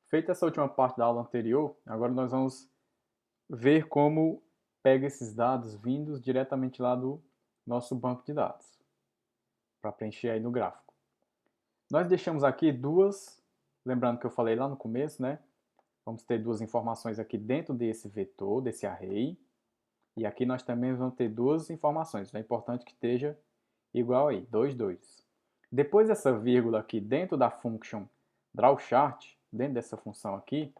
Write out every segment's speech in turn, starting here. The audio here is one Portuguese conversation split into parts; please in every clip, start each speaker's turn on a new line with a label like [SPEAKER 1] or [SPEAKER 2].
[SPEAKER 1] Feita essa última parte da aula anterior, agora nós vamos ver como pega esses dados vindos diretamente lá do nosso banco de dados, para preencher aí no gráfico. Nós deixamos aqui duas, lembrando que eu falei lá no começo, né? Vamos ter duas informações aqui dentro desse vetor, desse array, e aqui nós também vamos ter duas informações, é importante que esteja igual aí, 2, 2. Depois dessa vírgula aqui dentro da function drawChart, dentro dessa função aqui,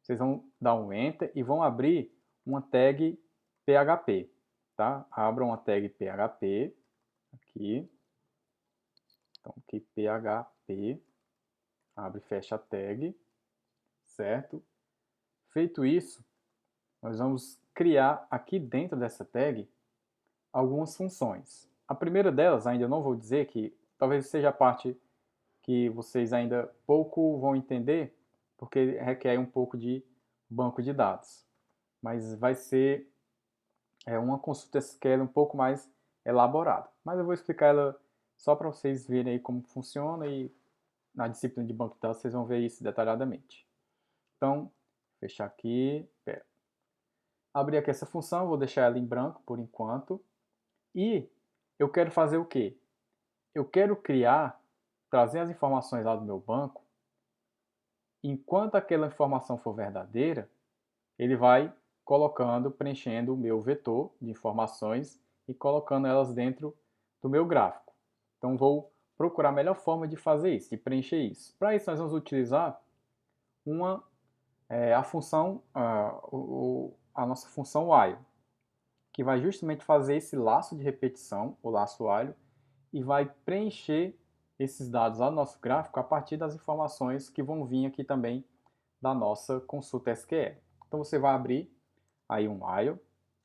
[SPEAKER 1] vocês vão dar um Enter e vão abrir uma tag PHP, tá? Abram uma tag PHP aqui. Então, aqui PHP, abre e fecha a tag, certo? Feito isso, nós vamos criar aqui dentro dessa tag algumas funções. A primeira delas, ainda não vou dizer, que talvez seja a parte que vocês ainda pouco vão entender, porque requer um pouco de banco de dados. Mas vai ser uma consulta SQL um pouco mais elaborada. Mas eu vou explicar ela só para vocês verem aí como funciona, e na disciplina de banco de dados vocês vão ver isso detalhadamente. Então, fechar aqui, abrir aqui essa função, vou deixar ela em branco por enquanto. E eu quero fazer o quê? Eu quero trazer as informações lá do meu banco. Enquanto aquela informação for verdadeira, ele vai colocando, preenchendo o meu vetor de informações e colocando elas dentro do meu gráfico. Então vou procurar a melhor forma de fazer isso, de preencher isso. Para isso nós vamos utilizar a nossa função while, que vai justamente fazer esse laço de repetição, o laço while, e vai preencher esses dados lá no nosso gráfico a partir das informações que vão vir aqui também da nossa consulta SQL. Então você vai abrir aí um while,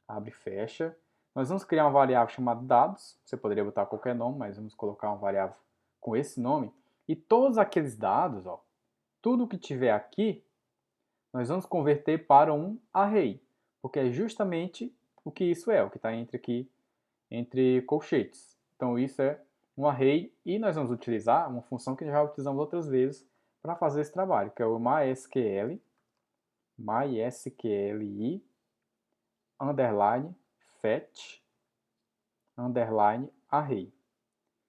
[SPEAKER 1] abre e fecha. Nós vamos criar uma variável chamada dados, você poderia botar qualquer nome, mas vamos colocar uma variável com esse nome. E todos aqueles dados, ó, tudo que tiver aqui, nós vamos converter para um array, porque é justamente o que isso é, o que está entre colchetes. Então isso é um array, e nós vamos utilizar uma função que já utilizamos outras vezes para fazer esse trabalho, que é o mysqli underline fetch underline array.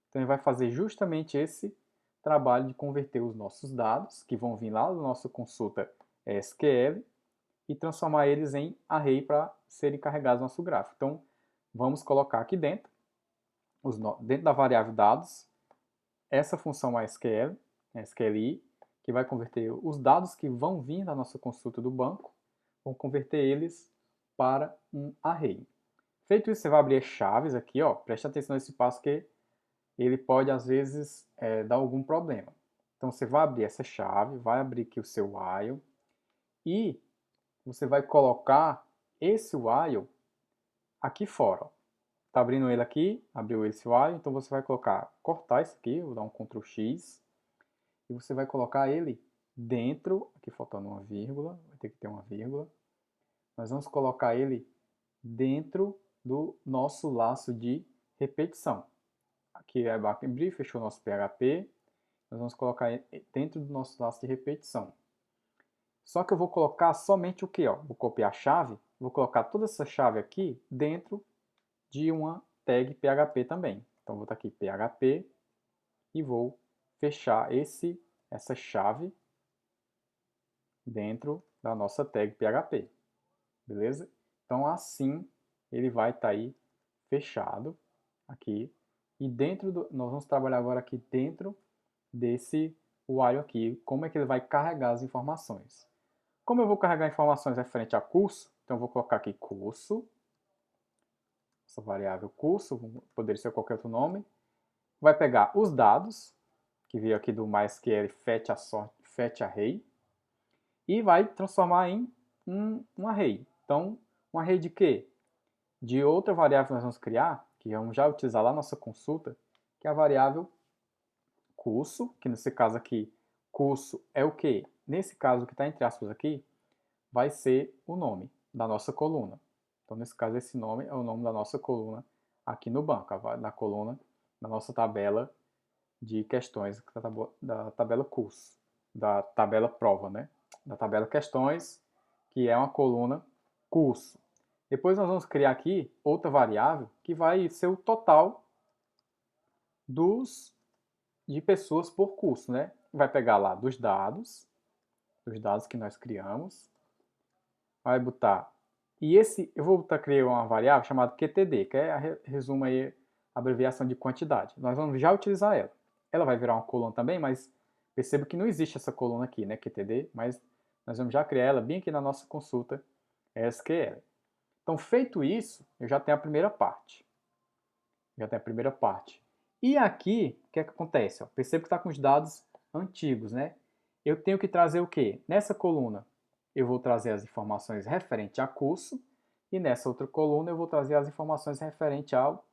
[SPEAKER 1] Então ele vai fazer justamente esse trabalho de converter os nossos dados, que vão vir lá da nossa consulta SQL, e transformar eles em array para serem carregados no nosso gráfico. Então vamos colocar aqui dentro, dentro da variável dados, essa função SQLi, que vai converter os dados que vão vir da nossa consulta do banco, vão converter eles para um array. Feito isso, você vai abrir as chaves aqui, ó, preste atenção nesse passo que ele pode às vezes dar algum problema. Então você vai abrir essa chave, vai abrir aqui o seu while, e você vai colocar esse while aqui fora. Está abrindo ele aqui, abriu esse while, então você vai cortar isso aqui, vou dar um Ctrl X, e você vai colocar ele dentro, aqui faltando uma vírgula, vai ter que ter uma vírgula, nós vamos colocar ele dentro do nosso laço de repetição. Aqui é abrir, fechou o nosso PHP, nós vamos colocar dentro do nosso laço de repetição. Só que eu vou colocar somente o que? Vou copiar a chave, vou colocar toda essa chave aqui dentro de uma tag PHP também. Então vou botar aqui PHP e vou fechar essa chave dentro da nossa tag PHP. Beleza? Então assim ele vai estar aí fechado aqui. E nós vamos trabalhar agora aqui dentro desse while aqui, como é que ele vai carregar as informações. Como eu vou carregar informações referente a curso, então eu vou colocar aqui curso, essa variável curso, poderia ser qualquer outro nome, vai pegar os dados, que veio aqui do MySQL fetch array, e vai transformar em um array. Então, um array de quê? De outra variável que nós vamos criar, que vamos já utilizar lá na nossa consulta, que é a variável curso, que nesse caso aqui, curso é o quê? Nesse caso, o que está entre aspas aqui, vai ser o nome da nossa coluna. Então, nesse caso, esse nome é o nome da nossa coluna aqui no banco, da coluna da nossa tabela de questões, da tabela curso, da tabela prova, né? da tabela questões, que é uma coluna curso. Depois nós vamos criar aqui outra variável que vai ser o total de pessoas por curso, né? Vai pegar lá dos dados que nós criamos, vai botar, e eu vou criar uma variável chamada QTD, que é resumo aí, abreviação de quantidade. Nós vamos já utilizar ela. Ela vai virar uma coluna também, mas perceba que não existe essa coluna aqui, né, QTD, mas nós vamos já criar ela bem aqui na nossa consulta SQL. Então, feito isso, eu já tenho a primeira parte. E aqui, o que é que acontece? Perceba que está com os dados antigos, né? Eu tenho que trazer o quê? Nessa coluna, eu vou trazer as informações referentes a curso, e nessa outra coluna eu vou trazer as informações referentes ao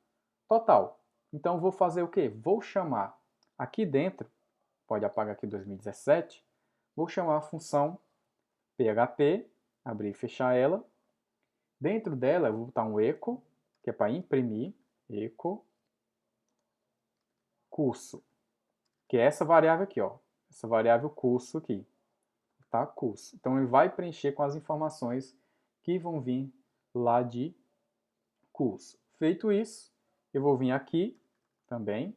[SPEAKER 1] total. Então, vou fazer o quê? Vou chamar aqui dentro, pode apagar aqui 2017, vou chamar a função PHP, abrir e fechar ela. Dentro dela, eu vou botar um echo, que é para imprimir, echo, curso, que é essa variável aqui, ó, essa variável curso aqui, tá? Curso. Então ele vai preencher com as informações que vão vir lá de curso. Feito isso, eu vou vir aqui também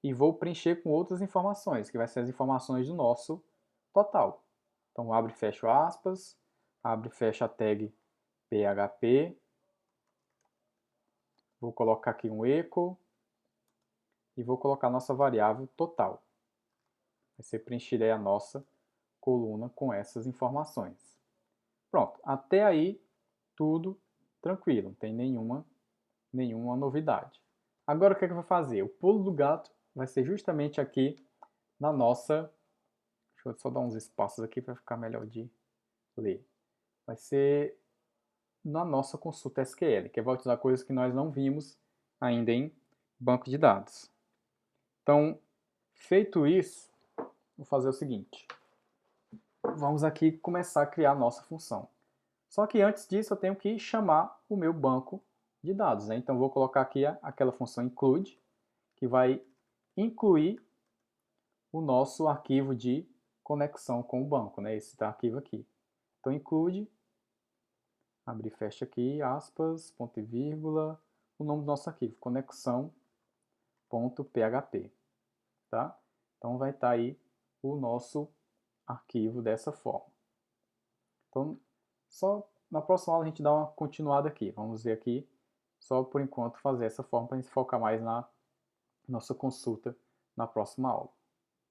[SPEAKER 1] e vou preencher com outras informações, que vai ser as informações do nosso total. Então abre e fecha aspas, abre e fecha a tag PHP, vou colocar aqui um echo e vou colocar a nossa variável total. Vai ser preenchida aí a nossa coluna com essas informações. Pronto, até aí tudo tranquilo, não tem nenhuma novidade. Agora o que é que vai fazer? O pulo do gato vai ser justamente aqui na nossa... Deixa eu só dar uns espaços aqui para ficar melhor de ler. Vai ser na nossa consulta SQL, que vai utilizar coisas que nós não vimos ainda em banco de dados. Então, feito isso, vou fazer o seguinte. Vamos aqui começar a criar a nossa função. Só que antes disso eu tenho que chamar o meu banco de dados, né? Então vou colocar aqui aquela função include, que vai incluir o nosso arquivo de conexão com o banco, né? Esse arquivo aqui. Então include, abre e fecha aqui, aspas, ponto e vírgula, o nome do nosso arquivo, conexão.php, tá? Então vai estar aí o nosso arquivo dessa forma. Então, só na próxima aula a gente dá uma continuada aqui. Vamos ver aqui, só por enquanto fazer essa forma para a gente focar mais na nossa consulta na próxima aula.